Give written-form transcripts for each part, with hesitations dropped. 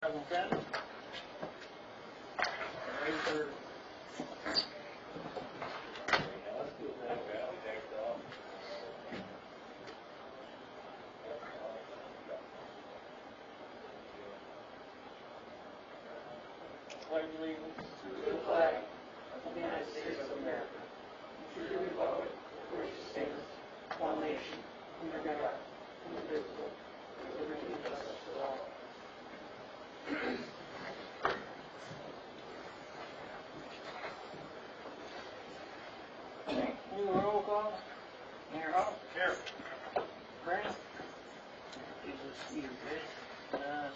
2010. Ready for pledge allegiance to the flag of the United States of America, to the republic for which it stands, one nation, under God, indivisible, with liberty and justice for all. New roll call. Mayor Hall. Here. Brent. Please excuse me.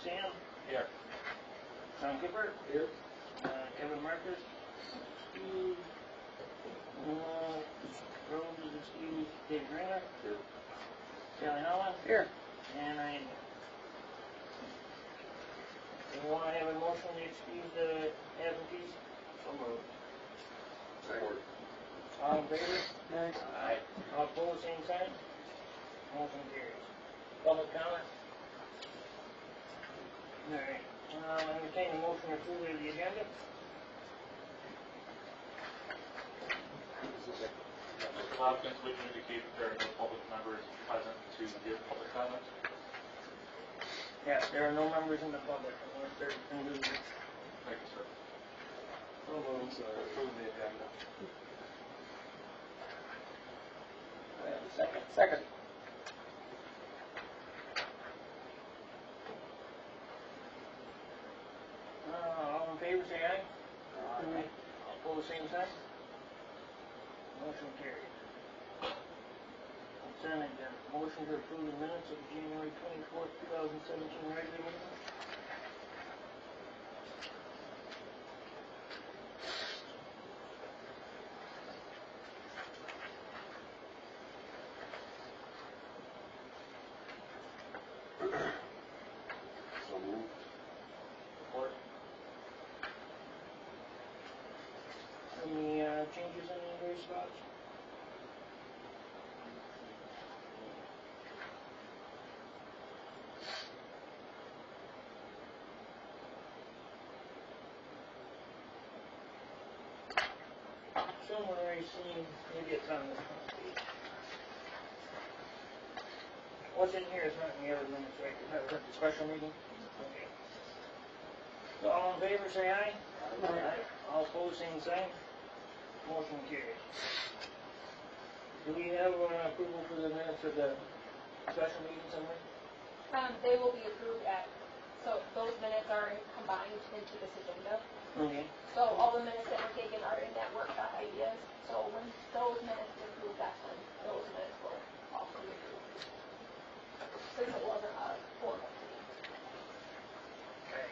Sam. Here. Tom Kipper. Here. Kevin Marcus. Steve. Rose is excused. Dave Greener. Here. Sally Holland. Here. And I am here. You want to have a motion to excuse the absentees? So moved. Second. All in favor? Aye. All opposed, same sign. Motion carries. Public comment? Alright. Entertain a motion to approve the agenda. Mr. Hopkins, would you indicate that there are no public members present to give public comment? Yes, there are no members in the public unless they're individuals. Thank you, sir. So moved. Approve the agenda. Second. Second. All in favor, say aye. Aye. All opposed, same sign. Motion carried. Consent agenda. Motion to approve the minutes of January 24th, 2017 regular meeting. So moved. Support. Any changes in any of those spots? Someone already seen, maybe it's on this front page. What's in here is not in the other minutes, right? Is that the special meeting? Okay. So all in favor, say aye. Aye. All opposed, same sign. Motion carried. Do we have approval for the minutes of the special meeting somewhere? They will be approved so those minutes are combined into this agenda. Okay. So all the minutes that were taken are in that workshop ideas. So when those minutes are approved, that's when those minutes will also be approved. Since it wasn't a formal meeting. Okay.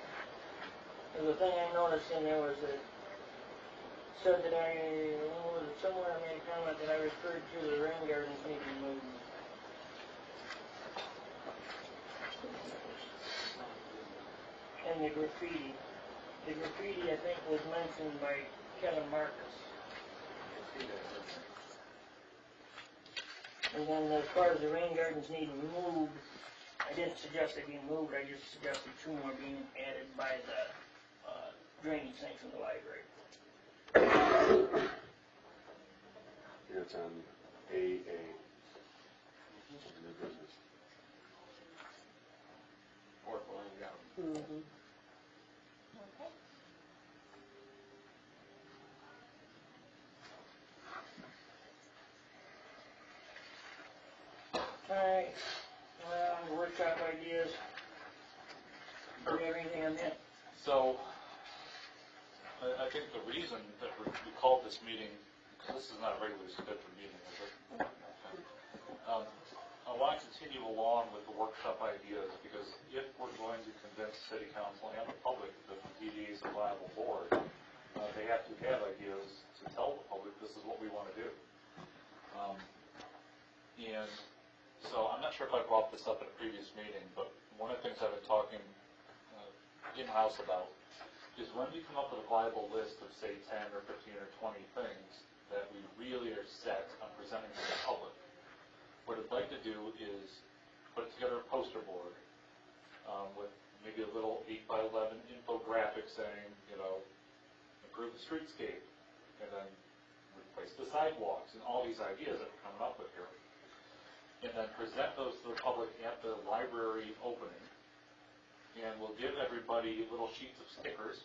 The thing I noticed in there was that said that somewhere I made a comment that I referred to the rain gardens needing moved. And the graffiti. The graffiti, I think, was mentioned by Kevin Marcus. And then as far as the rain gardens need moved, I didn't suggest they be moved, I just suggested 2 more being added by the drainage sinks in the library. It's on AA. New business. Fourth line down. Okay. Alright, workshop ideas. Do you have anything on that? So, I think the reason that we called this meeting, because this is not a regularly scheduled meeting, is it? Okay. I want to continue along with the workshop ideas, because if we're going to convince City Council and the public that the DDA is a viable board, they have to have ideas to tell the public this is what we want to do. And so I'm not sure if I brought this up at a previous meeting, but one of the things I've been talking in-house about is when we come up with a viable list of, say, 10 or 15 or 20 things that we really are set on presenting to the public, what I'd like to do is put together a poster board with maybe a little 8x11 improve the streetscape, and then replace the sidewalks, and all these ideas that we're coming up with here. And then present those to the public at the library opening, and we'll give everybody little sheets of stickers,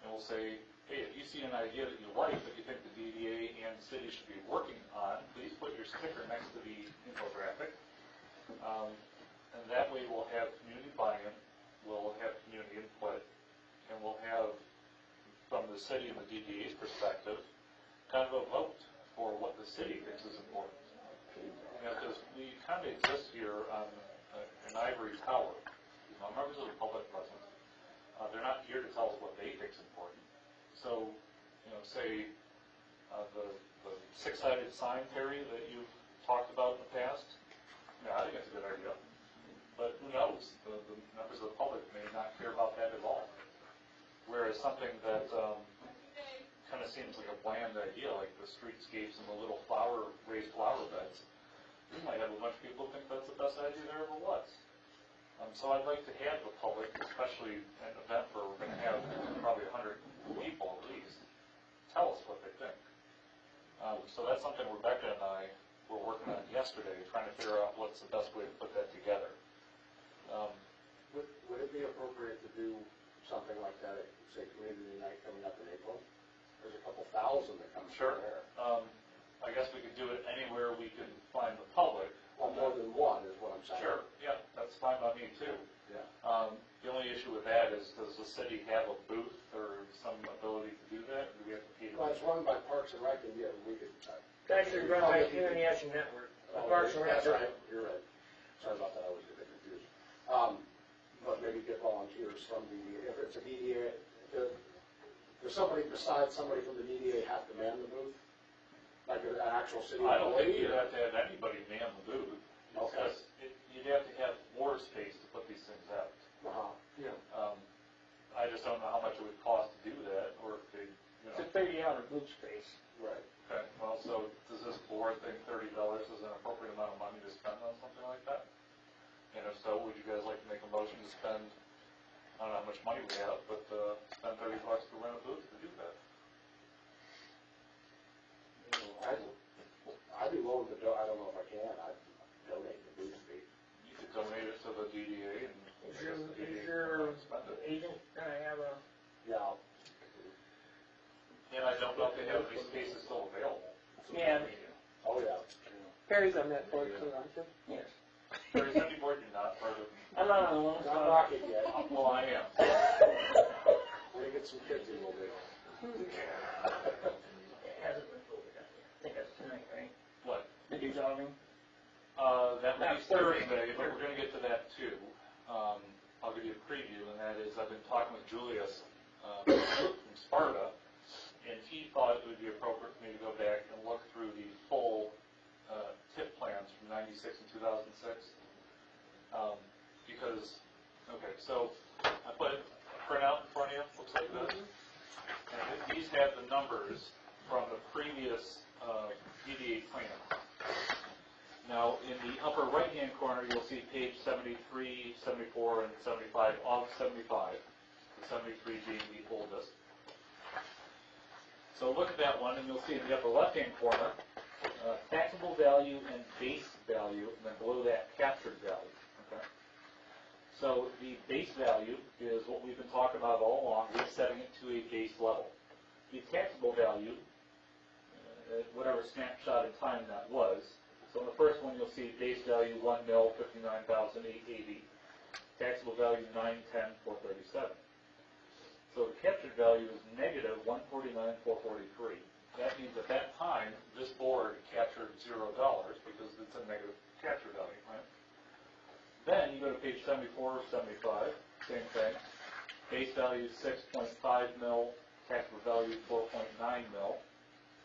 and we'll say, hey, if you see an idea that you like, that you think the DDA and the city should be working on, please put your sticker next to the infographic. And that way we'll have community buy-in, we'll have community input, and we'll have, from the city and the DDA's perspective, kind of a vote for what the city thinks is important. Because we kind of exist here on an ivory tower. Members of the public present. They're not here to tell us what they think is important. So, say the six-sided sign, Terry, that you've talked about in the past, I think it's a good idea. But who knows? The members of the public may not care about that at all. Whereas something that kind of seems like a bland idea, like the streetscapes and the little raised flower beds, you might have a bunch of people think that's the best idea there ever was. So I'd like to have the public, especially an event where we're going to have probably 100 people at least, tell us what they think. So that's something Rebecca and I were working on yesterday, trying to figure out what's the best way to put that together. Would it be appropriate to do something like that at, say, Community Night coming up in April? There's a couple thousand that come Sure. there. I guess we could do it anywhere we can find the public. Well, more than one is what I'm saying. Sure, yeah, that's fine by me too. Yeah. The only issue with that is, does the city have a booth or some ability to do that, or do we have to pay? Well, it's run by Parks and Rec, and yeah, we could. It's actually run by Community Action Network. The Parks and Rec. That's right, you're right. Sorry about that, I was a bit confused. But maybe get volunteers from the, if it's a DDA, does somebody besides somebody from the DDA have to man the booth? Like an actual city I don't think employee? you'd have to have anybody man the booth. Okay. Because you'd have to have floor space to put these things out. Yeah. I just don't know how much it would cost to do that, or if they, It's a 30-hour booth space. Right. Okay, well, so does this board think $30 is an appropriate amount of money to spend on something like that? And if so, would you guys like to make a motion to spend, I don't know how much money we have, but spend $30 to rent a booth to do that? I'd be willing to do, I don't know if I can, I'd donate the booth fee. You could donate it to the DDA and Is your agent gonna have a? Yeah. And I don't know if they have any spaces still available. Yeah. Oh, yeah. Perry's on that board too, aren't you? Yes. There is any board you're not part of? I'm not on one. Not rocket yet. Well, I am. We're gonna get some kids in a little bit. It hasn't been voted on yet. I think that's tonight, right? What? The dissolving? That may be That's Thursday. Thursday, but we're going to get to that too. I'll give you a preview, and that is I've been talking with Julius from Sparta, and he thought it would be appropriate for me to go back and look through the full TIP plans from '96 and 2006. Because, okay, so I put a printout in front of you, looks like this. And these have the numbers from the previous DDA plan. Now, in the upper right-hand corner, you'll see page 73, 74, and 75 of 75, the 73 being the oldest. So look at that one, and you'll see in the upper left-hand corner, taxable value and base value, and then below that, captured value. Okay? So the base value is what we've been talking about all along. We're setting it to a base level. The taxable value, whatever snapshot in time that was, so in the first one you'll see base value 1,059,880, taxable value 910,437. So the captured value is negative 149,443. That means at that time this board captured $0 because it's a negative capture value, right? Then you go to page 74 or 75, same thing. Base value 6.5 mil, taxable value 4.9 mil,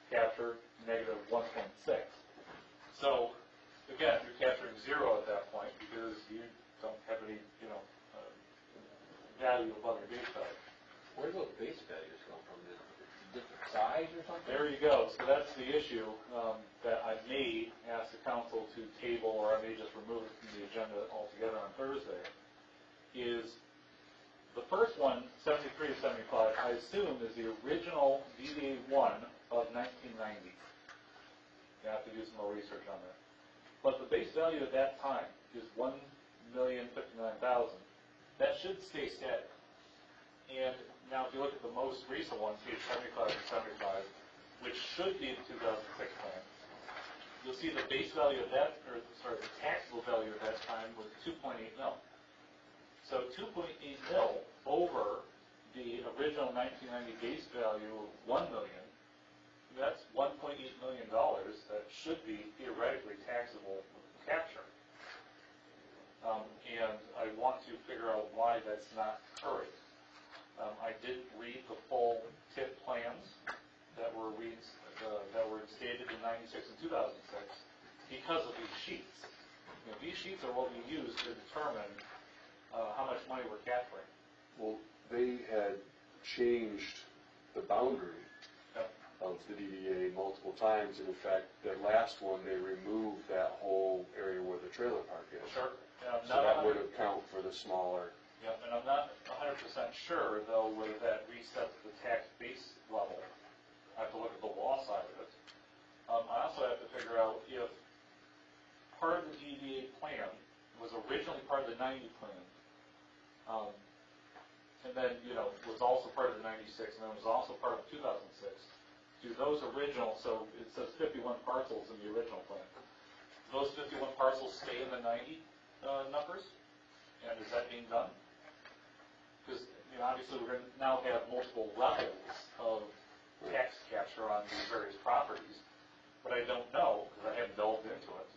capture negative 1.6. So again, you're capturing 0 at that point because you don't have any, value above your base value. Where do those base values come from? Different size or something? There you go. So that's the issue that I may ask the council to table, or I may just remove it from the agenda altogether on Thursday, is the first one, 73 to 75, I I assume, is the original DDA 1 of 1990. You have to do some more research on that. But the base value at that time is $1,059,000. That should stay static. And now if you look at the most recent one, page 75 and 75, which should be the 2006 plan, you'll see the base value of that, or sorry, the taxable value at that time was 2.8 mil. So 2.8 mil over the original 1990 base value of $1 million, that's $1.8 million that should be theoretically taxable capture. And I want to figure out why that's not occurring. I didn't read the full TIP plans that were stated in 96 and 2006 because of these sheets. You know, these sheets are what we use to determine how much money we're capturing. Well, they had changed the boundary of the DDA multiple times, and in fact, the last one, they removed that whole area where the trailer park is. Sure. So that would account for the smaller. Yeah, and I'm not 100% sure, though, whether that resets the tax base level. I have to look at the law side of it. I also have to figure out if part of the DDA plan was originally part of the 90 plan, and then, was also part of the 96, and then was also part of 2006. Do those original, so it says 51 parcels in the original plan. Do those 51 parcels stay in the 90 numbers? And is that being done? Because, obviously we're going to now have multiple levels of tax capture on these various properties, but I don't know, because I haven't delved into it,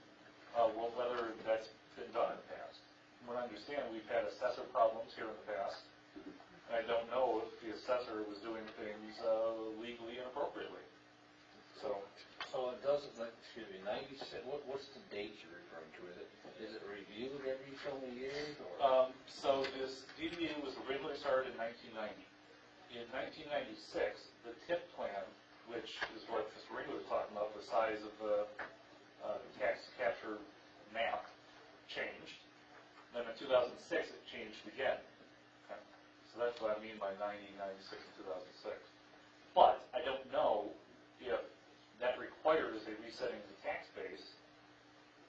whether that's been done in the past. From what I understand, we've had assessor problems here in the past, and I don't know if the assessor was doing things legally and appropriately. So So it doesn't, excuse me, 96, what's the date you're referring to? Is it reviewed every so many years, or? So this DDA was originally started in 1990. In 1996, the TIP plan, which is what Mr. Ringo was talking about, the size of the tax capture map, changed. Then in 2006, it changed again. Okay. So that's what I mean by 90, 96, and 2006. But I don't know if that requires a resetting of the tax base,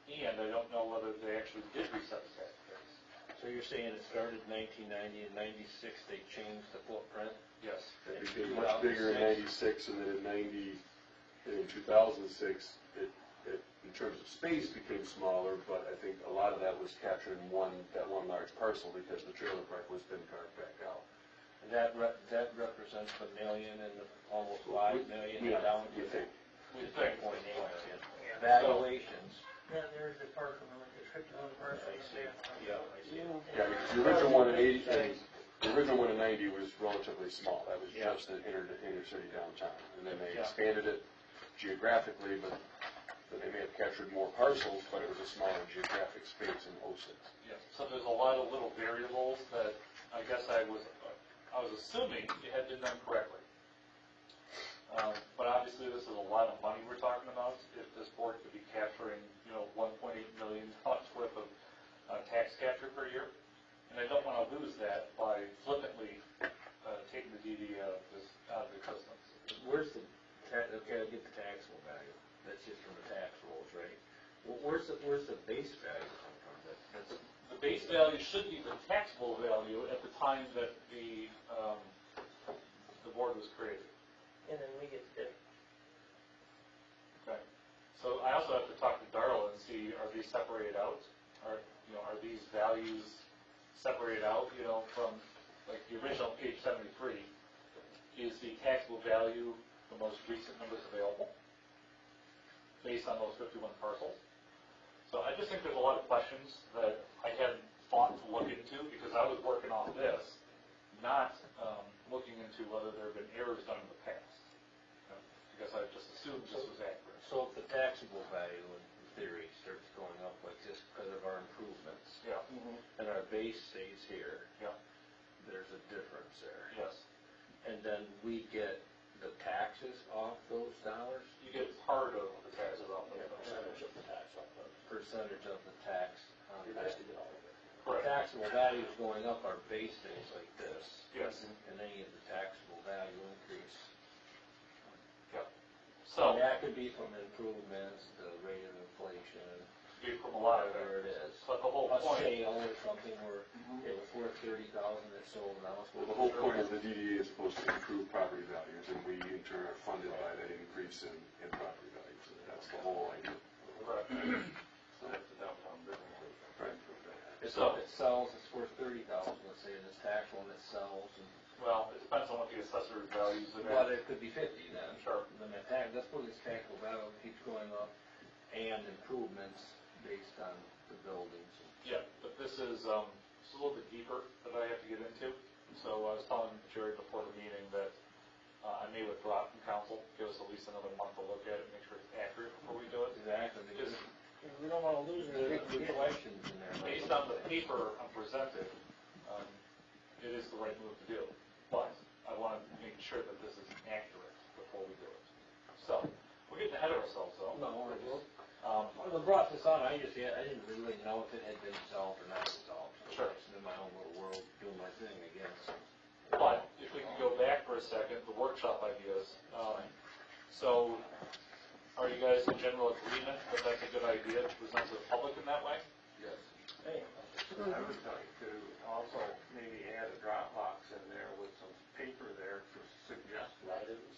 and I don't know whether they actually did reset the tax base. So you're saying it started in 1990 and 96 they changed the footprint? Yes. It became much bigger in 96, and then in 90, and in 2006, it in terms of space became smaller, but I think a lot of that was captured in that one large parcel because the trailer park was then carved back out. And that represents $1 million and almost $5 million down to You think? 10.8 million. Yeah. Valuations. Then there's the parcel, the 51 parcel. I see. Yeah, I see. Yeah, because the original one in 80, the original one in 90 was relatively small. That was just an inner city downtown. And then they expanded it geographically, but they may have captured more parcels, but it was a smaller geographic space in 06. Yeah. So there's a lot of little variables that I guess I was assuming it had been done correctly. But obviously this is a lot of money we're talking about. If this board could be capturing, $1.8 million worth of tax capture per year. And I don't want to lose that by flippantly taking the DD out of the existence. Where's the, okay, I'll get the taxable value. That's just from the tax rolls, right? Where's the base value come from? The base value should be the taxable value at the time that the board was created. And then we get the, Okay. So I also have to talk to Darla and see, are these separated out? Are these values separated out, from, like, the original page 73? Is the taxable value the most recent numbers available based on those 51 parcels? So I just think there's a lot of questions that I hadn't thought to look into because I was working on this, not looking into whether there have been errors done in the past. Because I just assumed this was accurate. So if the taxable value, in theory, starts going up like this because of our improvements, Yeah. and our base stays here, Yeah. there's a difference there. Yes. And then we get the taxes off those dollars? You get part of the taxes off of it. Percentage of the tax on the, Percentage of the tax on you're that. nice to get all of it. Correct. Taxable values going up, our base stays like this. Yes. And any of the taxable value So, That could be from improvements, the rate of inflation, be from a lot of whatever it. it is. But the whole A point, sale or something where it was worth 30,000, it sold, now it's Well, worth. the whole point is the DDA is supposed to improve property values, and we in turn are funded by that increase in property values. That's the whole idea. correct. So that's the downtown business. Right. If So- it sells, it's worth 30,000, let's say, in this tax one, it sells, and, Well, it depends on what the assessor values it well, at. it could be 50 then. Sure. Then that tax, that's what this taxable value keeps going up, and improvements based on the buildings. Yeah, but this is a little bit deeper that I have to get into. So I was telling Jerry before the meeting that I may withdraw from council, give us at least another month to look at it, make sure it's accurate before we do it. Exactly, Because We don't wanna lose there's it. good questions in there. based on the paper I'm presented, it is the right move to do. But I want to make sure that this is accurate before we do it. So, we're getting ahead of ourselves though. No, I just, when I brought this on, I didn't really know if it had been resolved or not resolved. So Sure. I was in my own little world, doing my thing again, so. But if we can go back for a second, the workshop ideas. So, are you guys in general agreement that that's a good idea to present to the public in that way? Yes. Hey, I would like to also maybe add a Dropbox in there with some paper there for suggested items.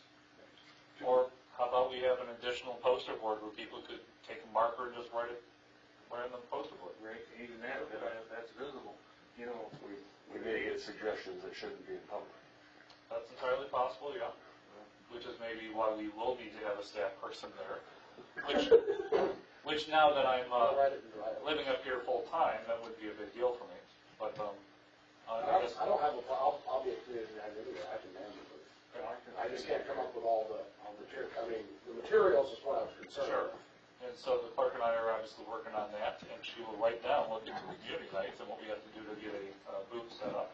Or how about we have an additional poster board where people could take a marker and just write it on the poster board? Right, even that, that's visible. You know, We may get suggestions that shouldn't be in public. That's entirely possible, yeah. Which is maybe why we will need to have a staff person there. Which now that I'm living up here full time, that would be a big deal for me. But I guess I don't have I'll be a community manager anyway, I can manage it. I just can't come up with all the material, I mean, the materials is what I was concerned sure. with. And so the clerk and I are obviously working on that, and she will write down what the community nights and what we have to do to get a booth set up.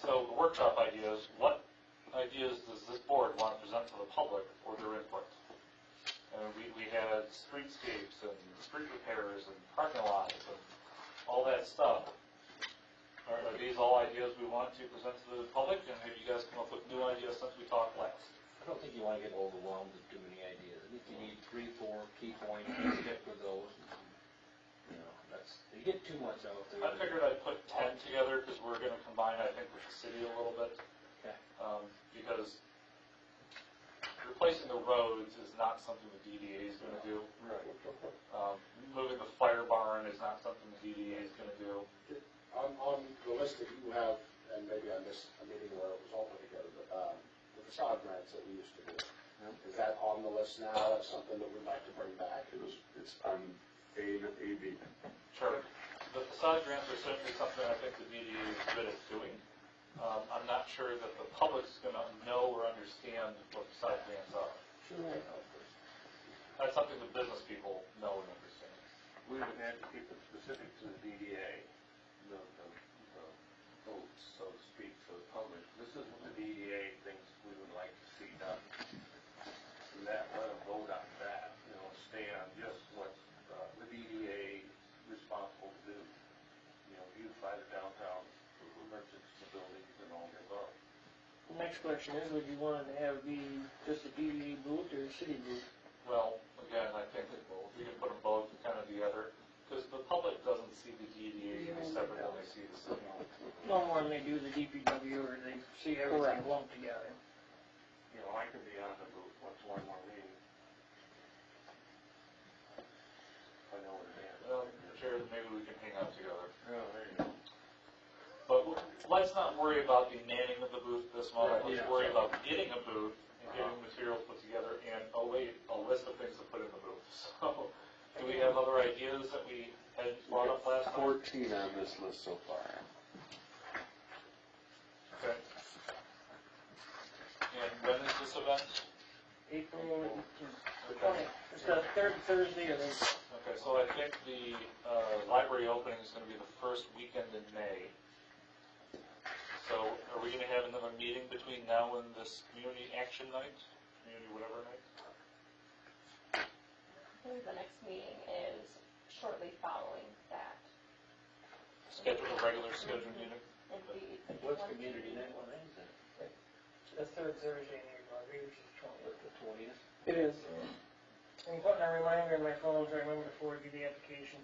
So the workshop ideas, what ideas does this board want to present to the public for their input? And we had streetscapes and street repairs and parking lots and all that stuff. Are these all ideas we want to present to the public, and have you guys come up with new ideas since we talked last? I don't think you want to get overwhelmed with too many ideas. I think you need 3, 4 key points, stick with those. You know, you get too much out there. I figured I'd put 10 together because we're going to combine, I think, with the city a little bit. Okay. Because replacing the roads is not something the DDA is going to do. Right. Moving the fire barn is not something the DDA is going to do. On the list that you have, and maybe I missed a meeting where it was all put together, but the facade grants that we used to do, is that on the list now, as something that we'd like to bring back? It's on A, B. Sure. The facade grants are certainly something I think the DDA is good at doing. I'm not sure that the public's going to know or understand what facade grants are. That's something the business people know and understand. We would have to keep it specific to the DDA, the votes, so to speak, for the public. This is what the DDA thinks we would like to see done. And that, let them vote on that, stay on just what the DDA is responsible to do. Beautify the downtown, merchants, the buildings, and all the above. the next question is, would you want to have just a DDA booth or a city booth? Well, again, I think that we can put them both kind of together, because the public doesn't see the DDA as separate than they see the city. No more than they do the DPW, or they see everything lumped together. I could be on the booth once one more meeting. I know what it is. Well, Chair, maybe we can hang out together. Oh, there you go. But let's not worry about the manning of the booth this month. Let's Yeah. worry about getting a booth and getting materials put together and, oh wait, a list of things to put in the booth. So, do we have other ideas that we had brought up last time? 14 on this list so far. Okay. And when is this event? April 20th. It's the third Thursday of April. Okay, so I think the library opening is going to be the first weekend in May. So are we going to have another meeting between now and this community action night? Community whatever night? I believe the next meeting is shortly following that. Schedule a regular scheduled meeting? It'd be What's community night, what is it? The third Thursday in April. believe it's the 20th. The 20th? It is. I'm putting a reminder in my phone so I remember to forward you the application.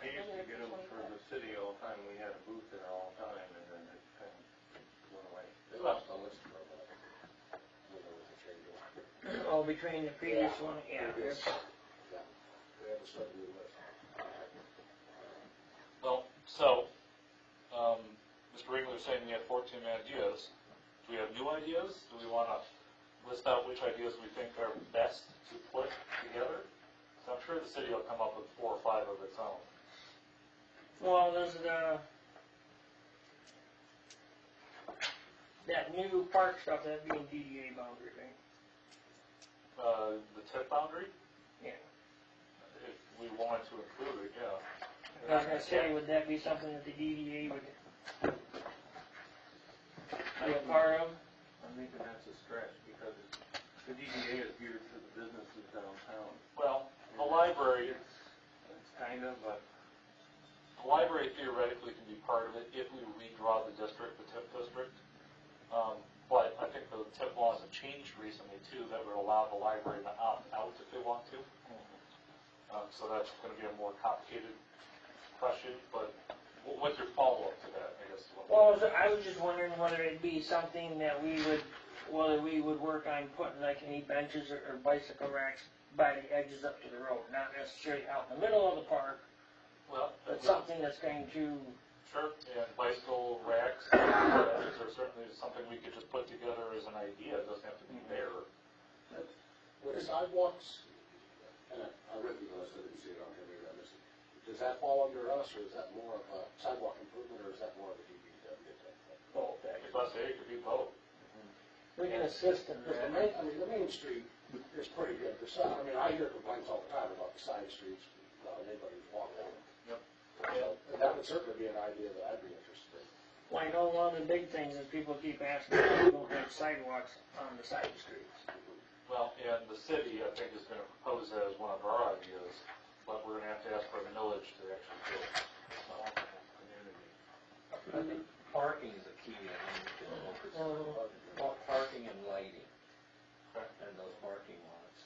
I used to get them for the city all the time, we had a booth there all the time, and then it kind of went away. They lost the list for a while. When there was a change order. Oh, between the previous one, yeah. Previous, yeah, they had to start a new list. Well, so, Mr. Ringler was saying we had 14 ideas. Do we have new ideas? Do we want to list out which ideas we think are best to put together? So I'm sure the city will come up with 4 or 5 of its own. Well, there's that new park stuff, that'd be in DDA boundary, right? The tip boundary, Yeah. if we wanted to include it, yeah. I was gonna say, would that be something that the DDA would be a part of? I'm thinking that's a stretch, because the DDA is geared to the businesses downtown. Well, the library, It's kind of, but the library theoretically can be part of it if we redraw the district, the TIP district. But I think the TIP laws have changed recently too, that would allow the library to opt out if they want to. So that's going to be a more complicated question, but what's your follow-up to that, I guess? Well, I was just wondering whether it'd be something that whether we would work on putting like any benches or bicycle racks by the edges up to the road, not necessarily out in the middle of the park, Well, but something that's going to, sure, and bicycle racks, benches are certainly something we could just put together as an idea, it doesn't have to be there. With sidewalks, and I read through this, I didn't see it on here, maybe I missed it. Does that fall under us, or is that more of a sidewalk improvement, or is that more of a DPW thing? both, If I say it could be both. we can assist in Because that. the main street is pretty good. I hear complaints all the time about the side streets, about anybody who's walking on them. Yep. So, and that would certainly be an idea that I'd be interested in. Well, I know one of the big things is people keep asking why we don't have sidewalks on the side streets. Well, and the city, I think, is going to propose that as one of our ideas, but we're going to have to ask for a millage to actually do it. Community. I think parking is a key, I think, we can focus on. Parking and lighting, and those parking lots.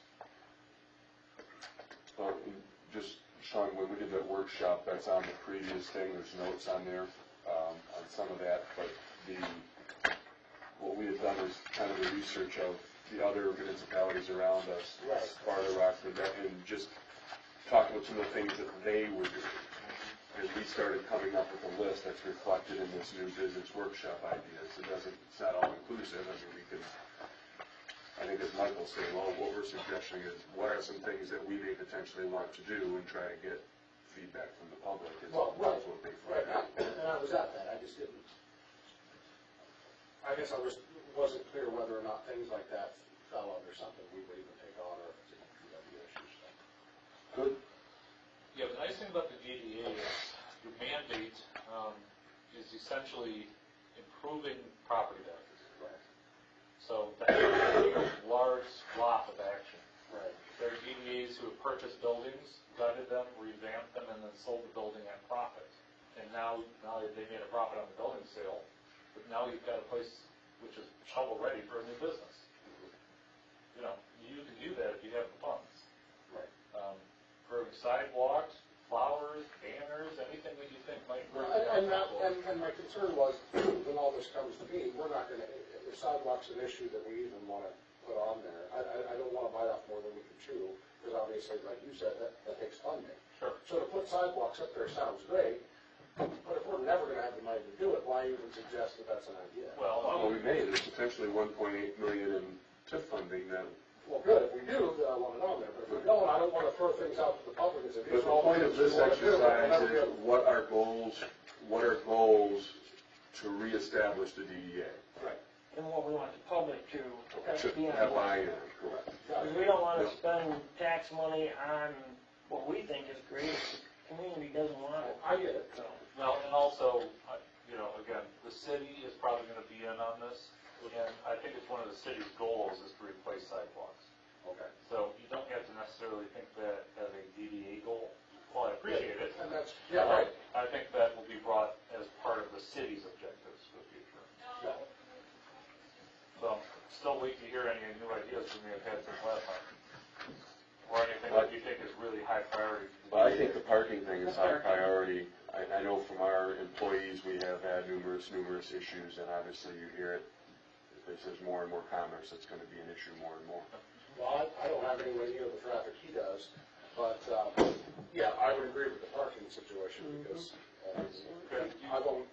Just, Sean, when we did that workshop, that's on the previous thing, there's notes on there, on some of that, but what we had done was kind of the research of the other municipalities around us, Sparta, Rockford, and just talk about some of the things that they were doing. And we started coming up with a list that's reflected in this new business workshop ideas. It's not all inclusive, I mean, we can, I think as Michael's saying, well, what we're suggesting is what are some things that we may potentially want to do and try to get feedback from the public as Well, well as what they Right, find. and I was at that, I just didn't, I guess I wasn't clear whether or not things like that fell under something we would even take on, or if it's a DPW issue, so. Good. Yeah, the nice thing about the DDA is your mandate is essentially improving property values. Right. So that's a large swath of action. Right. There are DDAs who have purchased buildings, gutted them, revamped them, and then sold the building at profit. And now they made a profit on the building sale, but now you've got a place which is shovel-ready for a new business. You know, you can do that if you have the funds. Right. Improving sidewalks, flowers, banners, anything that you think might improve. And my concern was, when all this comes to be, we're not gonna, if sidewalk's an issue that we even wanna put on there, I don't wanna bite off more than we can chew, because obviously, like you said, that takes funding. Sure. So to put sidewalks up there sounds great, but if we're never gonna have the money to do it, why even suggest that that's an idea? Well, Well, we may, there's potentially 1.8 million in TIF funding that. Well, good, if we do, then I want it on there, but if we don't, I don't wanna throw things out to the public as if. But the point of this exercise is what are goals to reestablish the DDA? Right. And what we want the public to be on. Have buy-in, correct. Because we don't want to spend tax money on what we think is great, if the community doesn't want it. I get it. So, well, and also, again, the city is probably going to be in on this, and I think it's one of the city's goals is to replace sidewalks. Okay. So you don't have to necessarily think that as a DDA goal. Well, I appreciate it. And that's, yeah, right. I think that will be brought as part of the city's objectives for the future. Yeah. So, still waiting to hear any new ideas from you I've had since last time. Or anything that you think is really high priority. Well, I think the parking thing is high priority. I know from our employees, we have had numerous issues, and obviously you hear it. If there's more and more commerce, it's gonna be an issue more and more. Well, I don't have anywhere near the traffic he does, but, yeah, I would agree with the parking situation, because, I won't,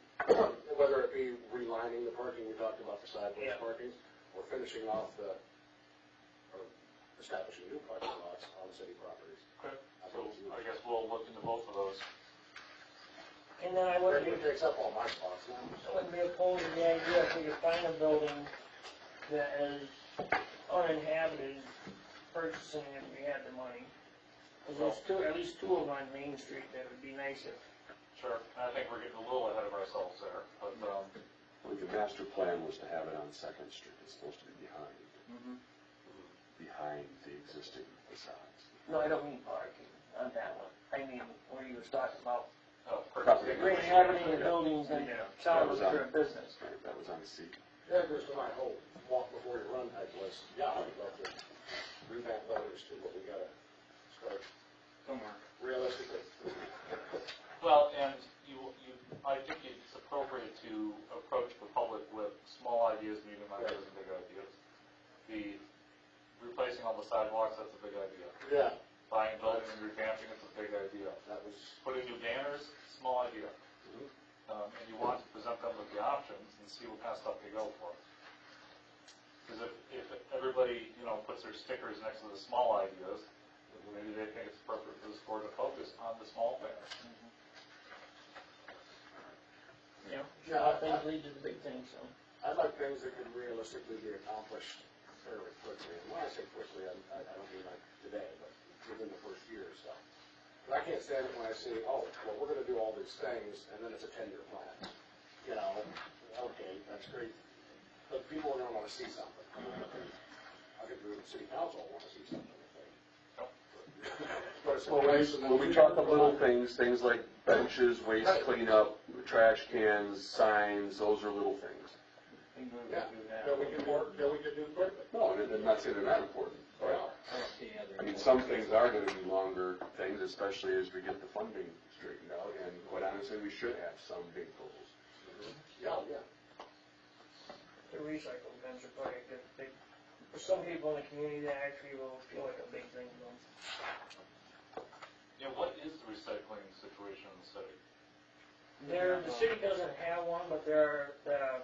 whether it be relining the parking, we talked about the sideways Yeah. parking, or finishing off or establishing new parking lots on city properties. Okay, so I guess we'll look into both of those. And then I wouldn't It be, takes up all my spots now. I wouldn't be opposed to the idea if we could find a building that is uninhabited, purchasing it if we had the money. Cause there's at least two of them on Main Street that would be nice if. Sure, I think we're getting a little ahead of ourselves there, but, I think the master plan was to have it on Second Street. It's supposed to be behind the existing facades. No, I don't mean parking on that one. I mean, where you was talking about Property. re-inhabiting the buildings and selling them That was for a business. Right, that was on the seat. That goes to my whole walk before you run type list. Yeah, I'd love to revamp those to what we gotta start somewhere. realistically. Well, and I think it's appropriate to approach the public with small ideas, medium ideas, and big ideas. The replacing all the sidewalks, that's a big idea. Yeah, Buying a building and revamping, it's a big idea. that was, Putting new banners, small idea. And you want to present them with the options and see what kind of stuff they go for. Because if everybody, puts their stickers next to the small ideas, maybe they think it's appropriate for this board to focus on the small things. Yeah, small things lead to the big things, so. I'd like things that could realistically be accomplished fairly quickly. And when I say quickly, I don't mean like today, but within the first year or so. But I can't stand it when I see, oh, well, we're gonna do all these things, and then it's a 10-year plan. Okay, that's great, but people are gonna wanna see something. I think the city council will wanna see something, I think. But it's a place and then When we talk of little things like benches, waste cleanup, trash cans, signs, those are little things. Yeah, that we could do quickly. No, and I'm not saying they're not important, but, I mean, some things are gonna be longer things, especially as we get the funding straightened out, and quite honestly, we should have some big goals. Yeah. The recycle bins are probably a good big, for some people in the community that actually will feel like a big thing to them. What is the recycling situation in the city? The city doesn't have one, but there are,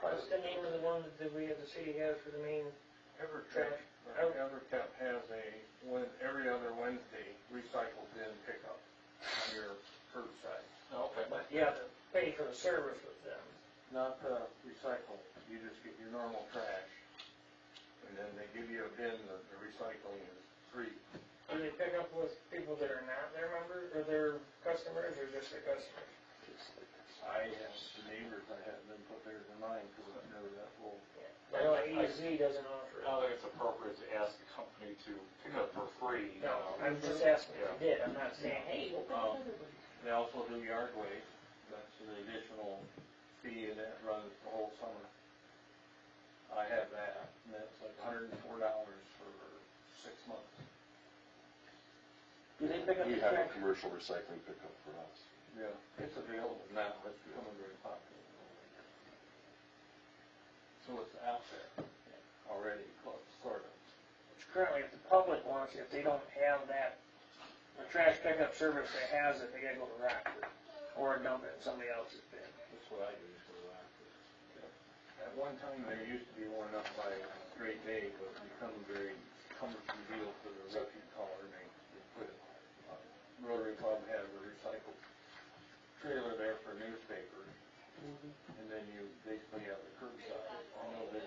what's the name of the one that the city has for the main trash? Evertech has every other Wednesday recycle bin pickup on your curbside. Okay. But you have to pay for the service with them. Not recycle, you just get your normal trash, and then they give you a bin, the recycling is free. Do they pick up with people that are not their members, or their customers, or just their customers? I have some neighbors, I have them put theirs in mine, because I know that will. I know AZ doesn't offer I it. don't think it's appropriate to ask the company to pick up for free. No, I'm just asking if they did, I'm not saying, hey, we'll pick up everybody. They also do yard waste, that's an additional fee, and that runs the whole summer. I have that, and that's like $104 for 6 months. Do they pick up We the have a trash? commercial recycling pickup for us. Yeah, it's available now, it's becoming very popular. So it's out there already, sort of. Currently, if the public wants it, if they don't have that, the trash pickup service that has it, they gotta go to Rockford, or dump it in somebody else's bin. That's what I do for the last. At one time, there used to be one up by Great Bay, but it become a very cumbersome deal for the refuse hauler, and they put it. Rotary Club has a recycled trailer there for newspapers, and then you basically have the curbside. I know the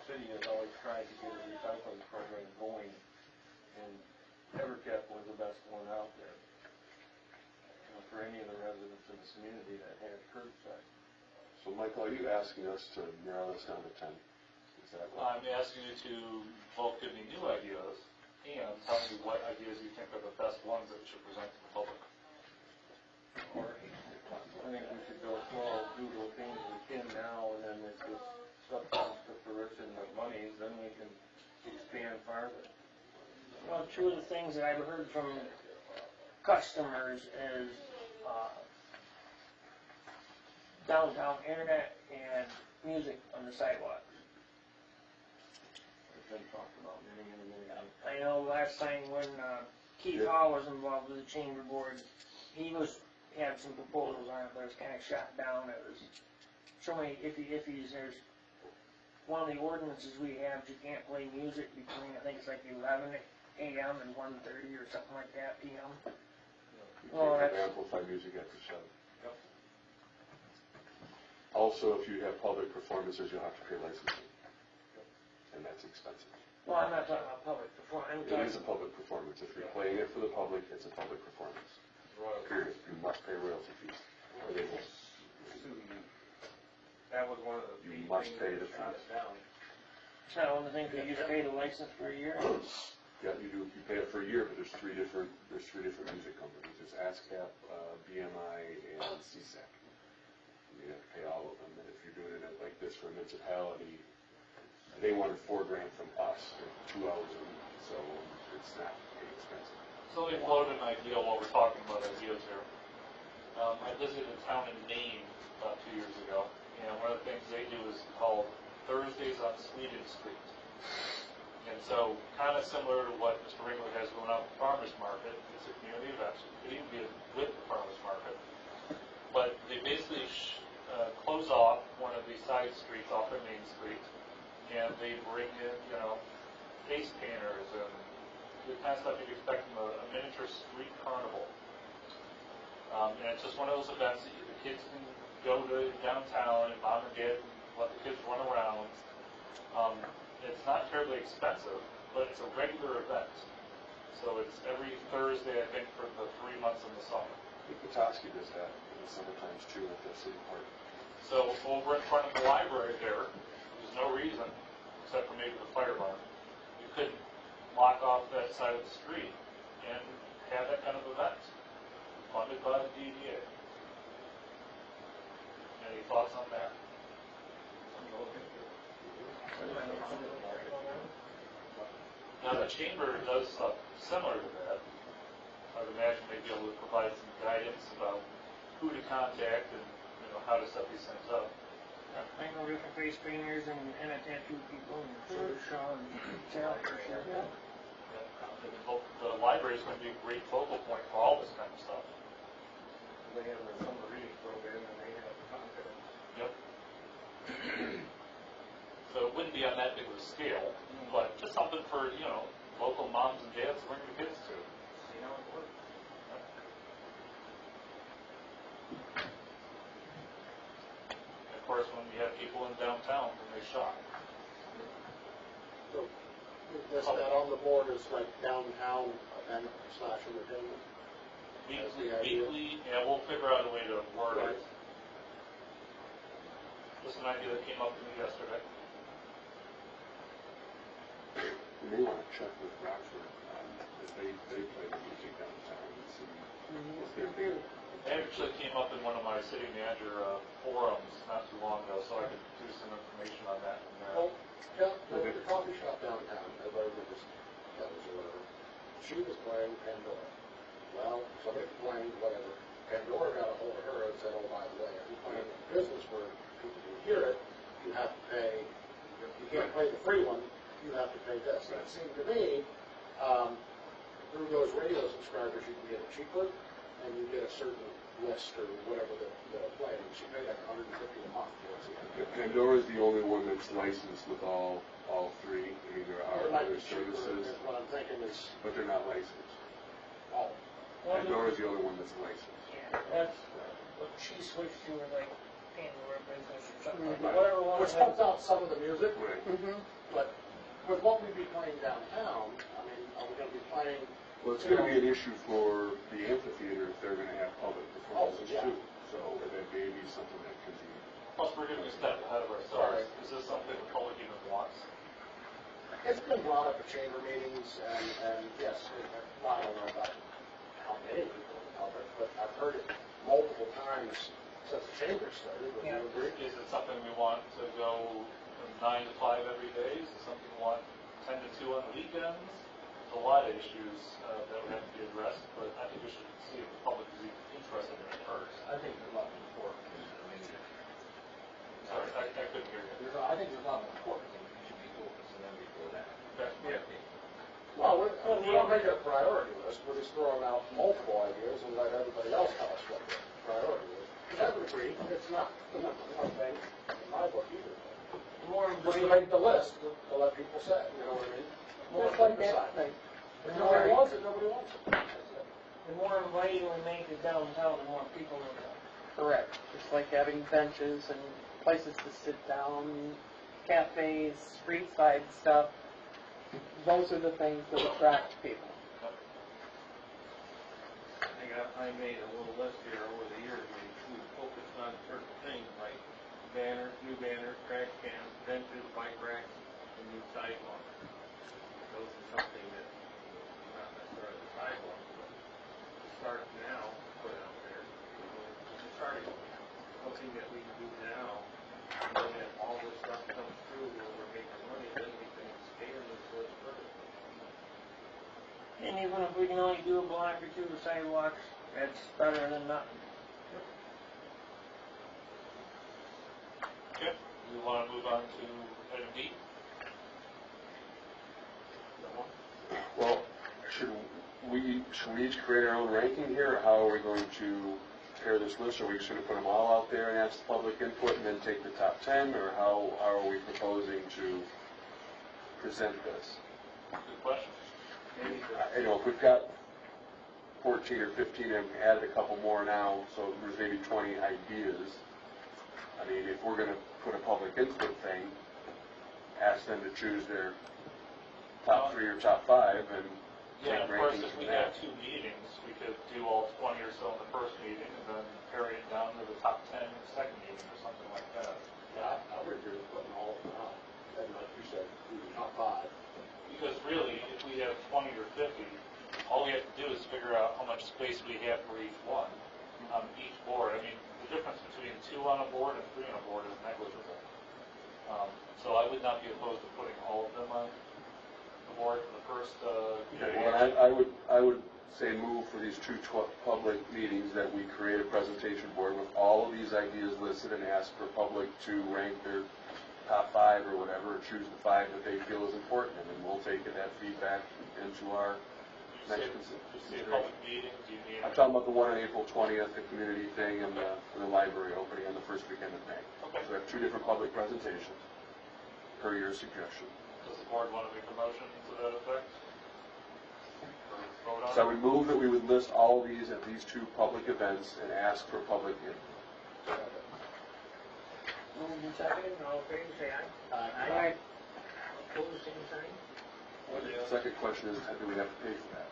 city has always tried to get a recycling program going, and Evertech was the best one out there. For any of the residents in the community that had curbside. So Michael, are you asking us to narrow this down to 10? Is that what? I'm asking you to both give me new ideas and tell me what ideas you think are the best ones that we should present to the public. Or, I think we should go slow, do the things we can now, and then if this stuff comes to fruition, two of the things that I've heard from customers is, downtown internet and music on the sidewalk. Been talked about many. I know last time when, Keith Hall was involved with the chamber board, he had some proposals on it, but it was kinda shot down. It was so many iffies. There's one of the ordinances we have, you can't play music between, I think it's like 11 a.m. and 1:30 or something like that p.m. You Well, can't that's- amplify music after 7. Also, if you have public performances, you'll have to pay licensing, and that's expensive. Well, I'm not talking about public performance. It is a public performance. If you're playing it for the public, it's a public performance. Period. You must pay royalty fees. Or they will. That was one of the You key must things pay that the shot fees. it down. So I want to think that you pay the license for a year. Yeah, you do. You pay it for a year, but there's three different music companies. There's ASCAP, BMI, and CSAC. You have to pay all of them. And if you're doing it like this for a municipality, they wanted $4 grand from us for 2 hours a week, so it's not inexpensive. So they floated an idea while we're talking about ideas here. I visited a town in Maine about 2 years ago, and one of the things they do is called Thursdays on Sweden Street. And so, kind of similar to what Mr. Ringler has going on with the farmers market, it's a community event, so it could even be with the farmers market. But they basically close off one of these side streets off of Main Street, and they bring in, face painters and the kind of stuff you'd expect from a miniature street carnival. And it's just one of those events that the kids can go to downtown and mom and dad can let the kids run around. It's not terribly expensive, but it's a regular event. So it's every Thursday, I think, for the 3 months in the summer. Petoskey does that in the summer times too at the city park. So over in front of the library there's no reason, except for maybe the fire alarm, you could block off that side of the street and have that kind of event, funded by the DDA. Any thoughts on that? Now, the chamber does stuff similar to that. I would imagine they'd be able to provide some guidance about who to contact and, how to set these things up. I know different face painters and a tattoo people and Sean and Sal for sure. The library is going to be a great focal point for all this kind of stuff. They have their summer reading program and they have content. Yep. So it wouldn't be on that big of a scale, but just something for, local moms and dads to bring their kids to. See how it works. And of course, when you have people in downtown, then they shop. So, is that on the board is like downtown event / entertainment? That's the idea. Weekly, yeah, we'll figure out a way to word Right. it. Just an idea that came up to me yesterday. You may want to check with Rockford, if they play the music downtown and see what they're doing. It actually came up in one of my city manager forums not too long ago, so I could do some information on that. Well, yeah, the coffee shop downtown, everybody was or whatever, she was playing Pandora. Well, somebody playing whatever, Pandora got a hold of her and said, oh, by the way, if you're playing a business where people can hear it, you have to pay, you can't play the free one, you have to pay this. And it seemed to me, through those radio subscribers, you can get it cheaper, and you get a certain list or whatever that'll play. And she paid like $150 a month towards the end. Pandora's the only one that's licensed with all three. I mean, there are It might other be cheaper, services, is what I'm thinking is, but they're not licensed. oh, Pandora's the only one that's licensed. Yeah, that's what she switched to her like Pandora business or something like that. Whatever one. which helps out some of the music, Right. but with what we'd be playing downtown, I mean, are we gonna be playing? Well, it's going to be an issue for the amphitheater if they're going to have public performances yeah. too. So that may be something that can be. Plus, we're going to be a step ahead of ourselves. Is this something the public even wants? It's been brought up at chamber meetings, and yes, I don't know about how many people in public, but I've heard it multiple times since the chamber started. Would you agree? Is it something we want to go from 9 to 5 every day? Is it something we want 10 to 2 on the weekends? a lot of issues that would have to be addressed, but I think we should see if the public is even interested in it first. I think there's a lot more important things that maybe, Sorry, I couldn't hear you. I think there's a lot more important things we should be focusing on before that. Yeah. Well, we're not making a priority list, we're just throwing out multiple ideas and let everybody else tell us what the priority is. Because I would agree, it's not the number one thing in my book either. More Just to inviting, make the list, to let people say, you know what I mean? Just like that thing. If nobody wants it, nobody wants it. That's it. the more inviting we make it downtown, the more people will come. Correct. Just like having benches and places to sit down, cafes, street side stuff. Those are the things that attract people. I made a little list here over the years, we focused on certain things like banners, new banners, trash cans, benches, bike racks, and new sidewalks. Those are something that, not necessarily the sidewalks, but to start now, put out there. It's starting, something that we can do now, and then if all this stuff comes through where we're making money, then we can expand this list further. And even if we can only do a block or two of sidewalks, that's better than nothing. Okay, we want to move on to item D? Well, should we each create our own ranking here, or how are we going to prepare this list? Are we just going to put them all out there and ask the public input and then take the top 10, or how are we proposing to present this? Good question. You know, if we've got 14 or 15 and we added a couple more now, so there's maybe 20 ideas. I mean, if we're going to put a public input thing, ask them to choose their top 3 or top 5 and Yeah, make of course, rankings if from we that. have 2 meetings, we could do all 20 or so in the first meeting and then carry it down to the top 10 in the second meeting or something like that. Yeah, I would agree with putting all of them out, and like you said, do the top 5. Because really, if we have 20 or 50, all we have to do is figure out how much space we have for each one on each board. I mean, the difference between 2 on a board and 3 on a board is negligible. So I would not be opposed to putting all of them on the board for the first meeting. Well, I would say move for these 2 public meetings that we create a presentation board with all of these ideas listed and ask for public to rank their top 5 or whatever, or choose the 5 that they feel is important, and then we'll take that feedback into our next You say a consideration. public meeting, do you mean? I'm talking about the one on April 20th, the community thing, and the library opening on the first weekend of May. Okay. So we have 2 different public presentations, per your suggestion. Does the board want to make a motion to that effect? Or vote on it? So I would move that we would list all of these at these 2 public events and ask for public input. Moved and seconded, all in favor, say aye. Aye. Opposed, same sign. The second question is, do we have to pay for that?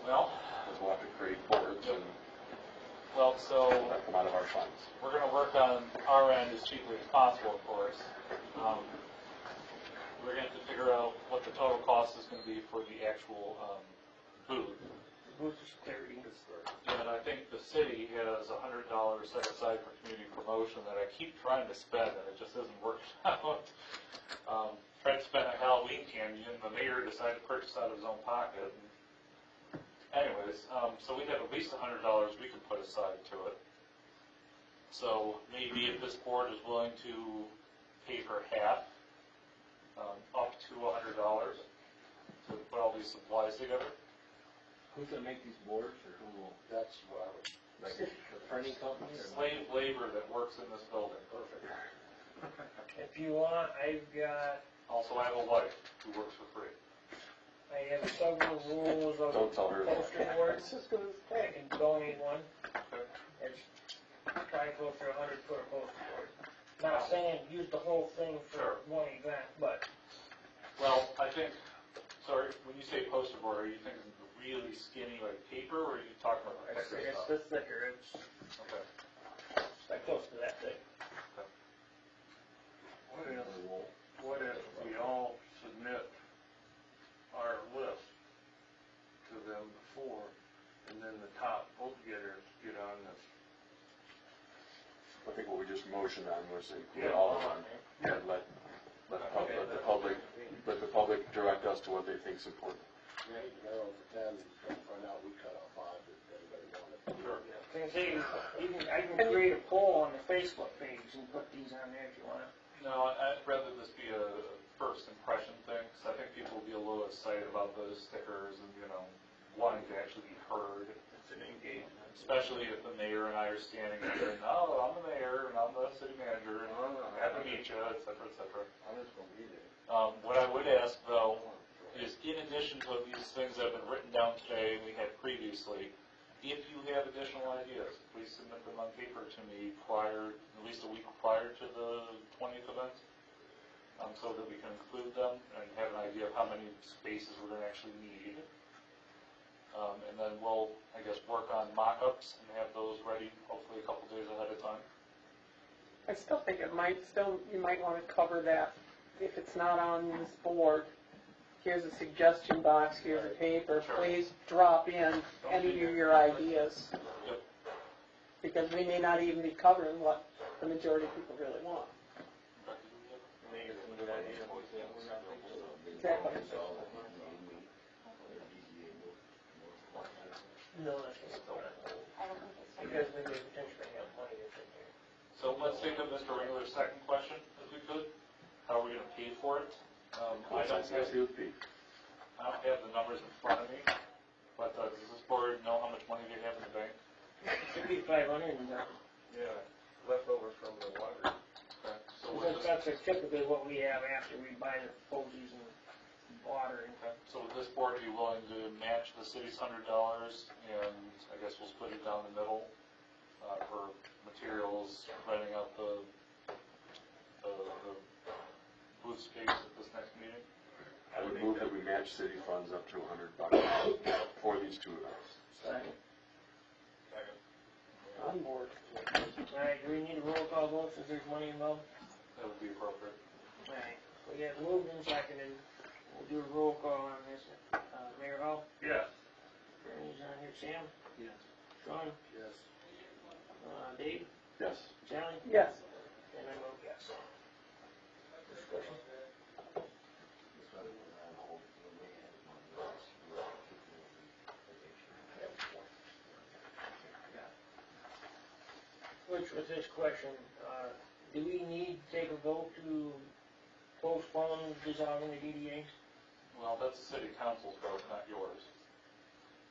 Well, Because we'll have to create boards and so that come out of our funds. we're going to work on our end as cheaply as possible, of course. We're going to have to figure out what the total cost is going to be for the actual booth. Booth is 30. And I think the city has $100 set aside for community promotion that I keep trying to spend, and it just isn't working out. Tried to spend a Halloween candy, and the mayor decided to purchase out of his own pocket. Anyways, so we have at least $100 we can put aside to it. So maybe if this board is willing to pay for half, up to $100 to put all these supplies together. Who's gonna make these boards, or who will, That's what I would, like, the printing company, or? Slave labor that works in this building. perfect. If you want, I've got, Also, I have a wife who works for free. I have several rules of Don't tell her that. poster boards. It's just gonna I say. can donate one. It's probably close to 100-foot poster board. Not saying use the whole thing for one event, but Well, I think, sorry, when you say poster board, are you thinking really skinny like paper, or are you talking about the thicker it's stuff? the thicker, it's Okay. like close to that thick. What if we all submit our list to them before, and then the top vote getters get on this? I think what we just motioned on was include all of them, and let let the public direct us to what they think is important. Yeah, you can narrow it to 10, and find out we cut off 5 if anybody wanted. Sure. I can create a poll on the Facebook page and put these on there if you want. No, I'd rather this be a first impression thing, because I think people will be a little excited about the stickers and, wanting to actually be heard. It's an engagement. Especially if the mayor and I are standing there and, oh, I'm the mayor and I'm the city manager and I'm happy to meet you, et cetera, et cetera. I'm just gonna be there. What I would ask, though, is in addition to these things that have been written down today and we had previously, if you have additional ideas, please submit them on paper to me at least a week prior to the 20th event, so that we can include them and have an idea of how many spaces we're going to actually need. And then we'll, I guess, work on mock-ups and have those ready hopefully a couple days ahead of time. I still think you might want to cover that. If it's not on this board, here's a suggestion box, here's a paper, Sure. please drop in any of your ideas. Yep. Because we may not even be covering what the majority of people really want. Make it some good ideas. Exactly. No, that's just because we could potentially have money to sit there. So let's think of Mr. Ringler's second question, if we could. How are we going to pay for it? I don't have the numbers in front of me, but does this board know how much money they have in the bank? Should be 500 and Yeah, leftover from the water. Okay. So we'll that's typically what we have after we buy the hoses and water. okay. So would this board be willing to match the city's $100, and I guess we'll split it down the middle for materials, renting out the booth space at this next meeting? I would move that we match city funds up to $100 for these two events. Second. On board. Alright, do we need a roll call vote since there's money involved? That would be appropriate. Alright, we got moved and seconded. We'll do a roll call on this. Mayor Hall? Yes. Bernie's on here. Sam? Yes. Sean? Yes. Dave? Yes. Charlie? Yes. And I vote yes. Discussion? Which with this question, do we need to take a vote to postpone dissolving the DDA? Well, that's the city council's vote, not yours.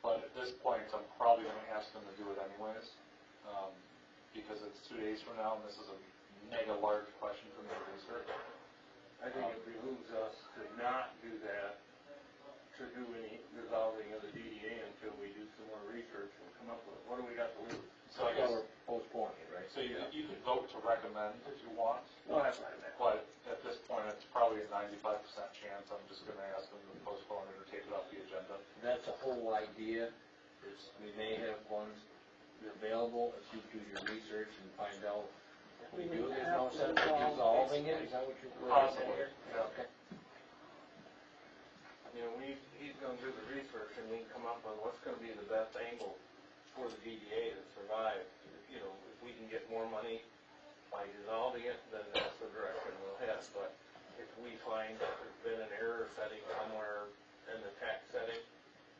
But at this point, I'm probably going to ask them to do it anyways, because it's 2 days from now, and this is a mega large question for me to research. I think it behooves us to not do that, to do any dissolving of the DDA until we do some more research and come up with, what do we got to lose? So I guess, We're postponing it, right? so you could vote to recommend if you want, No, that's what I meant. but at this point, it's probably a 95% chance. I'm just going to ask them to postpone it or take it off the agenda. That's the whole idea, is we may have ones available if you do your research and find out if we do, there's no sense in dissolving it, is that what you're? Possibly, yeah. Okay. He's gonna do the research and we can come up with what's gonna be the best angle for the DDA to survive. If we can get more money by dissolving it, then that's the direction we'll head. But if we find that there's been an error setting somewhere in the tax setting,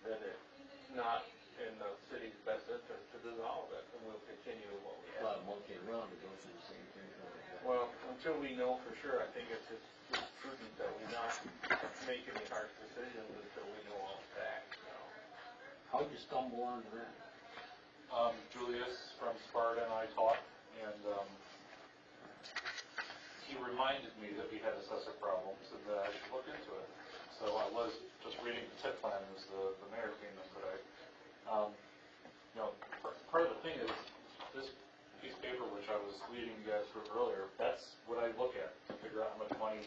then it's not in the city's best interest to dissolve it, and we'll continue what we have. Well, monkey around, it goes through the same thing. Well, until we know for sure, I think it's just prudent that we not make any harsh decisions until we know all the facts. How'd you stumble onto that? Julius from Sparta and I talked, and he reminded me that we had assessor problems and that I should look into it. So I was just reading the tip plan as the mayor came in today. Part of the thing is, this piece of paper which I was leading you guys through earlier, that's what I look at to figure out how much money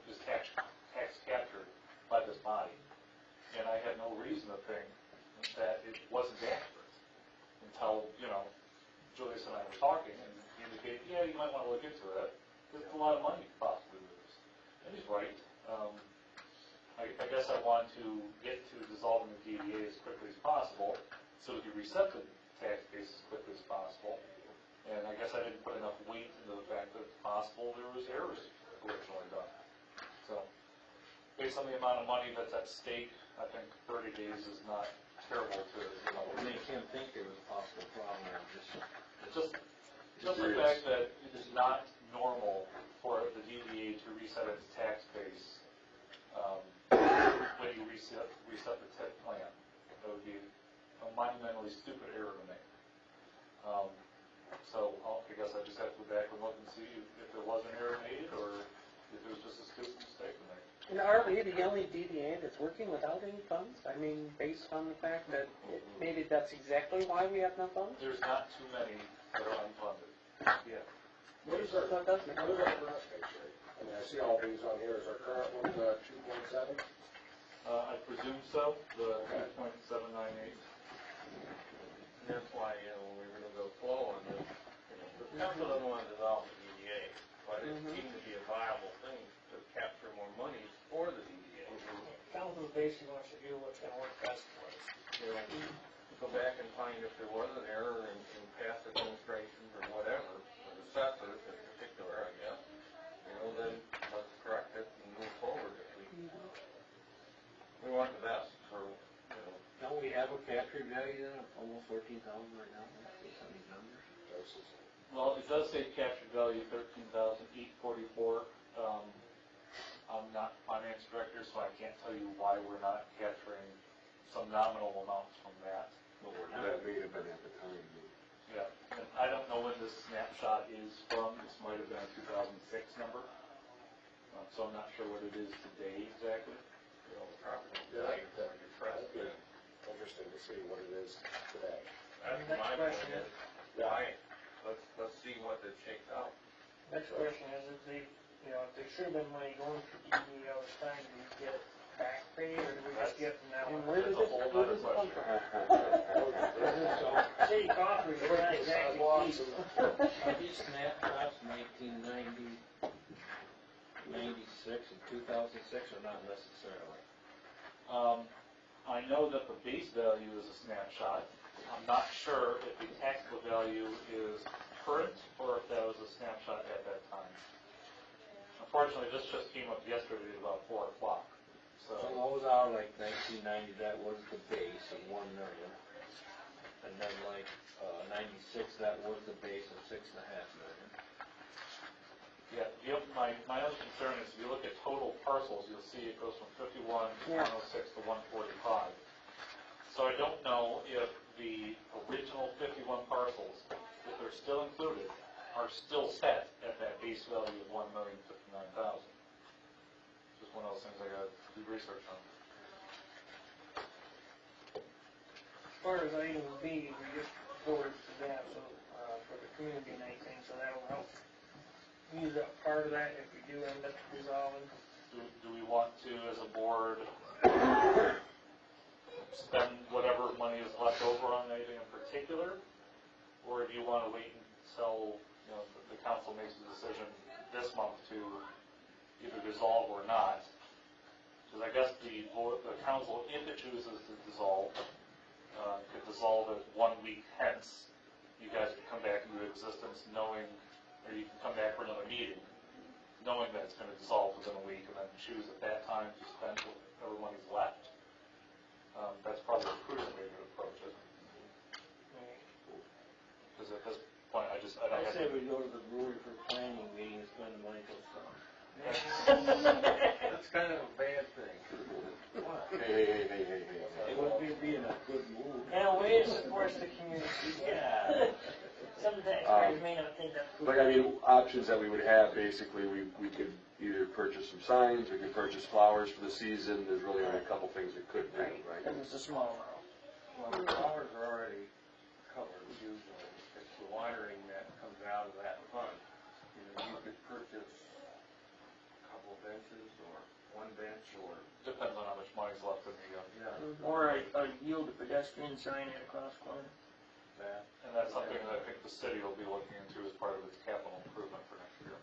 is tax captured by this body. And I had no reason to think that it wasn't accurate until, Julius and I were talking, and he indicated, yeah, you might want to look into it. There's a lot of money to possibly lose. And he's right. I guess I want to get to dissolving the DDA as quickly as possible so we can reset the tax base as quickly as possible. And I guess I didn't put enough weight into the fact that it's possible there was errors originally done. based on the amount of money that's at stake, I think 30 days is not terrible to, Make him think there was a possible problem there, just the fact that it is not normal for the DDA to reset its tax base when you reset the TIP plan. That would be a monumentally stupid error to make. So I guess I just have to go back and look and see if there was an error made or if it was just a stupid mistake to make. And are we the only DDA that's working without any funds? I mean, based on the fact that maybe that's exactly why we have no funds? There's not too many that are unfunded. Yeah. What is our, So it does make what is our current base rate? I mean, I see all these on here, is our current one 2.7? I presume so, the 2.798. And that's why, when we were gonna go slow on this, the council doesn't want to dissolve the DDA, but it seemed to be a viable thing to capture more money for the DDA. Council basically wants to do what's gonna work best for us. Go back and find if there was an error in past administrations or whatever, or the assessors in particular, I guess, then let's correct it and move forward. We want the best for, Don't we have a captured value then of almost 14,000 right now, based on these numbers? Well, it does say captured value 13,844. I'm not finance director, so I can't tell you why we're not capturing some nominal amounts from that. That may have been at the time. Yeah, and I don't know when this snapshot is from. This might have been a 2006 number. So I'm not sure what it is today exactly. That'd be interesting to see what it is today. That's Next my question point is- is, why? Let's see what it shakes out. Next question is, if they, if there should have been money going to DDA all this time, do we get back pay, or do we just get from now And on? where does That's a it, whole where other does it come from? City coffers, we're not exactly Sidewalks cheap. Are these snapshots from 1890, 96, and 2006, or not necessarily? I know that the base value is a snapshot. I'm not sure if the taxable value is current or if that was a snapshot at that time. Unfortunately, this just came up yesterday at about 4 o'clock. So those are like 1990, that was the base of 1 million. And then like 96, that was the base of 6.5 million. Yeah, my other concern is if you look at total parcels, you'll see it goes from 51 to 106 to 145. So I don't know if the original 51 parcels, if they're still included, are still set at that base value of 1,059,000. Just one of those things I got to do research on. As far as item B, we just forwarded to that, so, for the community night thing, so that'll help use up part of that if we do end up dissolving. Do we want to, as a board, spend whatever money is left over on anything in particular? Or do you want to wait until, the council makes a decision this month to either dissolve or not? Because I guess the council, if it chooses to dissolve, could dissolve it 1 week hence. You guys could come back into existence knowing, or you can come back for another meeting, knowing that it's going to dissolve within a week, and then choose at that time to spend whatever money's left. That's probably a prudent way to approach it. Because at this point, I don't I have say we go to the brewery for planning meeting and spend the money till summer. That's kind of a bad thing. Hey. It would be in a good mood. In a way, it supports the community. Yeah. Some taxpayers may not think that's good. But I mean, options that we would have, basically, we could either purchase some signs, we could purchase flowers for the season. There's really only a couple things we could do, right? And it's a small amount. Well, the flowers are already covered usually. It's the watering that comes out of that fund. You could purchase a couple benches or 1 bench or. Depends on how much money's left in the Yeah. Or a yield to pedestrian sign at a cross corner. That. and that's something that I think the city will be looking into as part of its capital improvement for next year.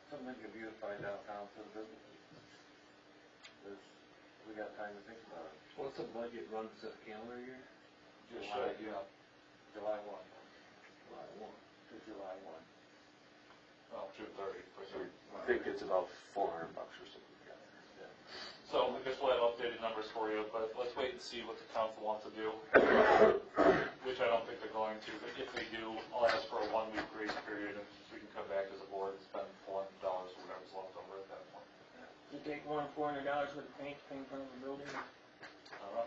Something to beautify downtown for the businesses. We got time to think about it. What's the budget run for the calendar year? Just should, yeah. July 1 July 1. to July 1. Well, June 30th, for So sure. I think it's about $400 or something like that. So I guess we'll have updated numbers for you, but let's wait and see what the council wants to do, which I don't think they're going to, but if they do, I'll ask for a 1-week grace period, and we can come back as a board and spend $400 or whatever's left over at that point. You take $400 worth of paint to paint front of the building.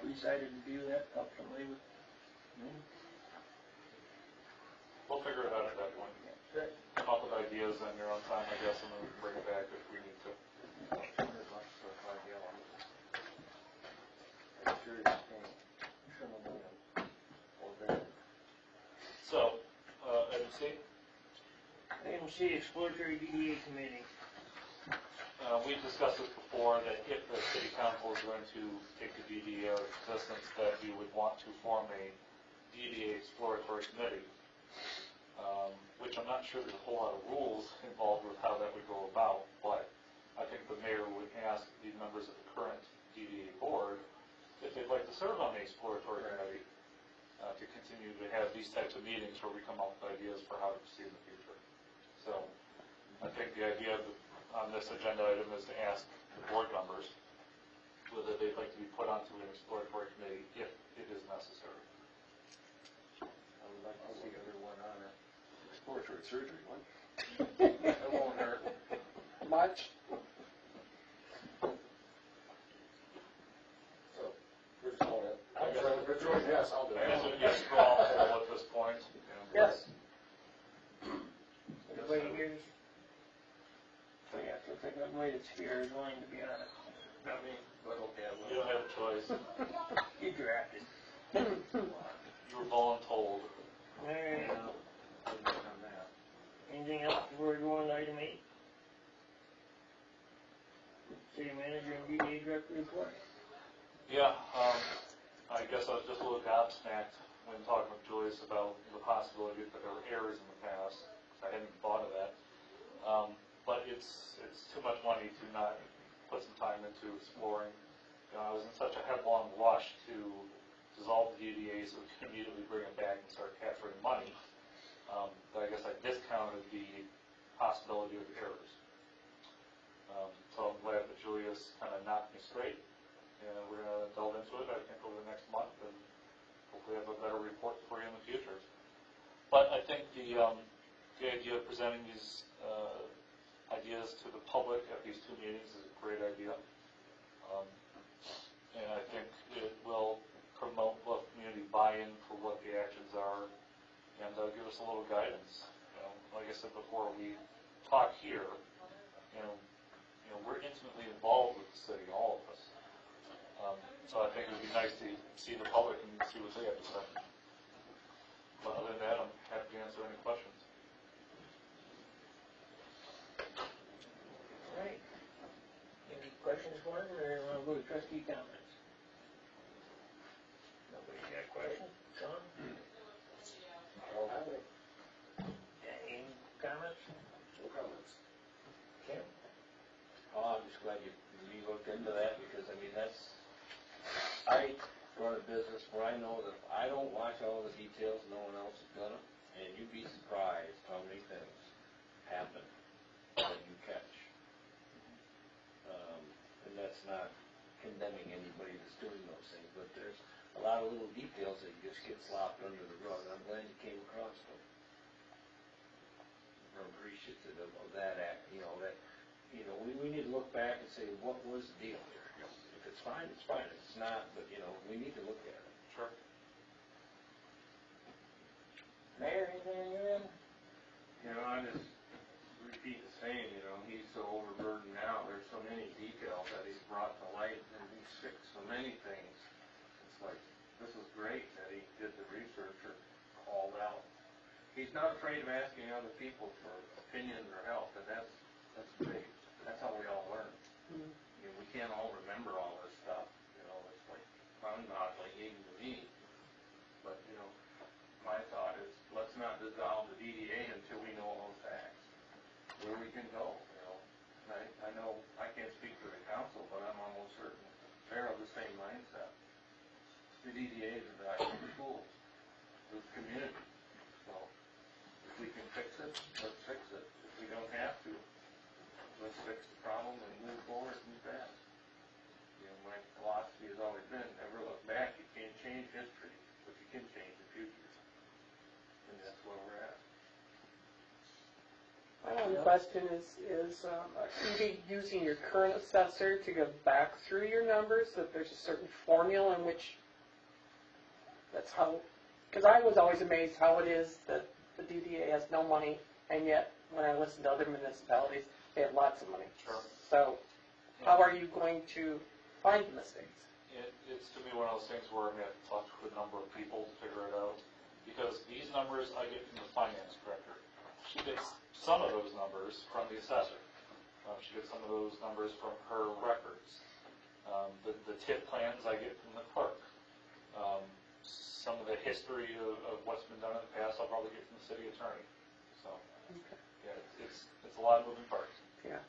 We decided to do that, help somebody with. We'll figure it out at that point. Come up with ideas on your own time, I guess, and then we can bring it back if we need to. So, item C, Item C, exploratory DDA committee. we discussed this before, that if the city council is going to take the DDA out of existence, that we would want to form a DDA exploratory committee, which I'm not sure there's a whole lot of rules involved with how that would go about, but I think the mayor would ask the members of the current DDA board if they'd like to serve on the exploratory committee to continue to have these types of meetings where we come up with ideas for how to proceed in the future. So I think the idea on this agenda item is to ask the board members whether they'd like to be put onto an exploratory committee if it is necessary. I would like to see everyone on it. Exploratory surgery, what? It won't hurt. Much? So, we're just going to, yes, I'll do I guess it. it gets strong at this point. Yes. Everybody here's. So yeah, so I think everybody that's here is willing to be on it. Not me, but okay, I will. You don't have a choice. You drafted. You were voluntold. Alright, Wouldn't have done that. anything else before we go on to item 8? City manager and DDA director report. Yeah, I guess I was just a little gobsmacked when talking with Joyce about the possibility that there were errors in the past. I hadn't thought of that. But it's too much money to not put some time into exploring. You know, I was in such a headlong rush to dissolve the DDA so we could immediately bring it back and start capturing money. But I guess I discounted the possibility of errors. So I'm glad that Julia's kind of knocked me straight. And we're going to delve into it, I think, over the next month, and hopefully have a better report for you in the future. But I think the idea of presenting these ideas to the public at these 2 meetings is a great idea. And I think it will promote both community buy-in for what the actions are and give us a little guidance. You know, like I said before, we talk here, you know, we're intimately involved with the city, all of us. So I think it would be nice to see the public and see what they have to say. But other than that, I'm happy to answer any questions. Alright. Any questions for him, or want to go to trustee comments? Nobody got questions? John? I don't have any. Any comments? No comments. Kim? Oh, I'm just glad you looked into that, because, I mean, I run a business where I know that if I don't watch all the details, no one else is gonna, and you'd be surprised how many things happen that you catch. And that's not condemning anybody that's doing those things, but there's a lot of little details that just get slopped under the rug, and I'm glad you came across them. I'm appreciative of that act, we need to look back and say, what was the deal here? If it's fine, it's fine. If it's not, but, we need to look at it. Sure. Mayor, anything on your end? I just repeat the same, he's so overburdened now, there's so many details that he's brought to light, and he's fixed so many things. It's like, this is great that he did the research or called out. He's not afraid of asking other people for opinions or help, and that's great. That's how we all learn. We can't all remember all this stuff, it's like mind-boggling even to me. But, my thought is, let's not dissolve the DDA until we know all the facts, where we can go, I know I can't speak for the council, but I'm almost certain they're of the same mindset. The DDA is a valuable tool to the community. So, if we can fix it, let's fix it. If we don't have to, let's fix the problem and move forward and fast. one question is, are you using your current assessor to go back through your numbers, that there's a certain formula in which, that's how, because I was always amazed how it is that the DDA has no money, and yet, when I listen to other municipalities, they have lots of money. Sure. So, how are you going to find the mistakes? It's to me one of those things where I'm going to have to talk to a number of people to figure it out, because these numbers I get from the finance director. She gets some of those numbers from the assessor. She gets some of those numbers from her records. The tip plans I get from the clerk. Some of the history of what's been done in the past I'll probably get from the city attorney. So, yeah, it's a lot of moving parts. Yeah,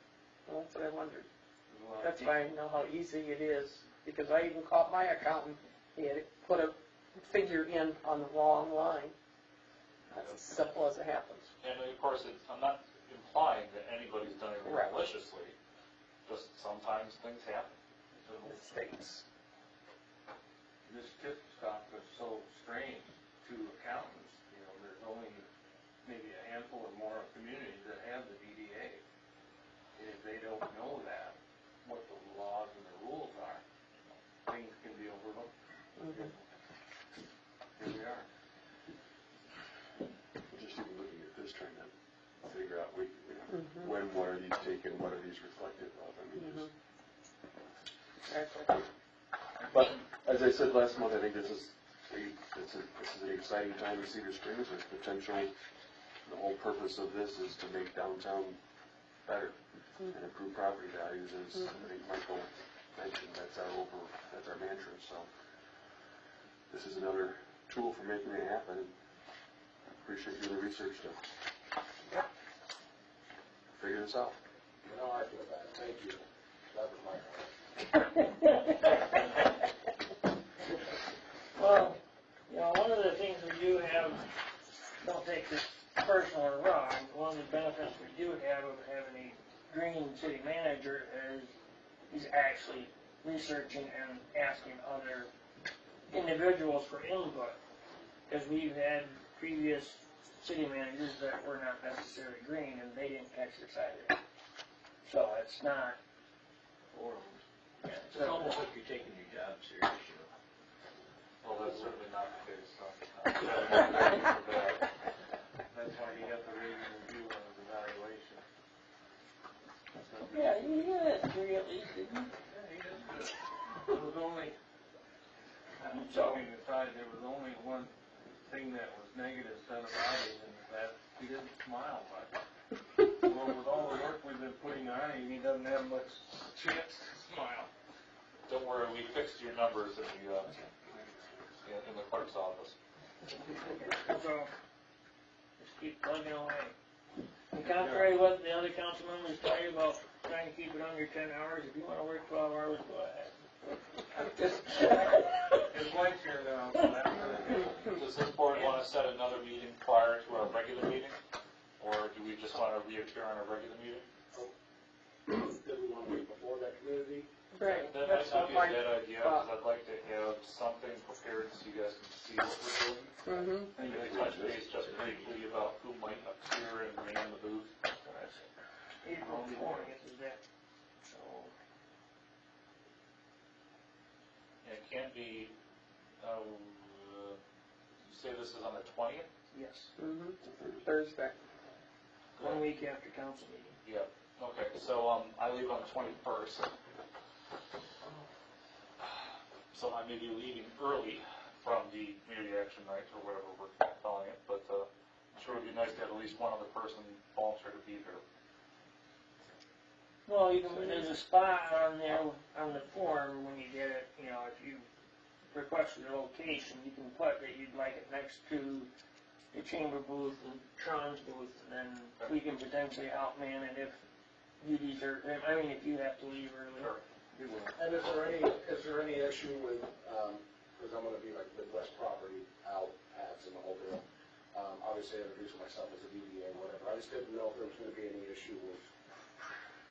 well, that's what I wondered. That's why I know how easy it is, because I even caught my accountant, he had put a figure in on the wrong line. That's as simple as it happens. And of course, I'm not implying that anybody's done it maliciously, just sometimes things happen. Mistakes. This tip stuff is so strange to accountants. You know, there's only maybe a handful or more communities that have the DDA. And if they don't know that, what the laws and the rules are, things can be overlooked. Mm-hmm. Here we are. Just even looking at this, trying to figure out, when, what are these taken, what are these reflective of? I mean, just. Exactly. But as I said last month, I think this is an exciting time in Cedar Springs. There's potential. The whole purpose of this is to make downtown better and improve property values. As I think Michael mentioned, that's our mantra. So this is another tool for making it happen. I appreciate you doing the research to figure this out. You know, I feel bad. Thank you. That was my fault. Well, you know, one of the things we do have, don't take this personal or wrong, one of the benefits we do have of having a green city manager is he's actually researching and asking other individuals for input. Because we've had previous city managers that were not necessarily green and they didn't catch this either. So it's not. It's almost like you're taking your job serious, you know. Well, that's certainly not the case. So. That's why he got the rating review on his evaluation. Yeah, you had that theory at least, didn't you? Yeah, he did good. There was only, joking aside, there was only one thing that was negative said about him, and that he didn't smile much. Well, with all the work we've been putting on him, he doesn't have much chance to smile. Don't worry, we fixed your numbers in the clerk's office. So, just keep plugging away. And contrary to what the other council members tell you about trying to keep it under 10 hours, if you want to work 12 hours, go ahead. His wife's here now, so that's Does this board want to set another meeting prior to our regular meeting? Or do we just want to reappear on our regular meeting? Did we want to meet before that community? Right. That might not be a bad idea, because I'd like to have something prepared so you guys can see what we're doing. And maybe touch base just briefly about who might appear and man the booth. April 20th is that. So, And it can't be, you say this is on the 20th? yes, Thursday. 1 week after council meeting. Yeah, okay, so, I leave on the 21st. So I may be leaving early from the community action night, or whatever we're calling it, but, I'm sure it'd be nice to have at least one other person volunteer to be here. Well, you can, there's a spot on there, on the form, when you get it, you know, if you request a location, you can put that you'd like it next to the chamber booth and Tron's booth, and then we can potentially outman it if you desert, I mean, if you have to leave early. Sure. And is there any issue with, because I'm gonna be like Midwest Property out, ads and the whole deal. Obviously I introduced myself as a DDA or whatever. I just didn't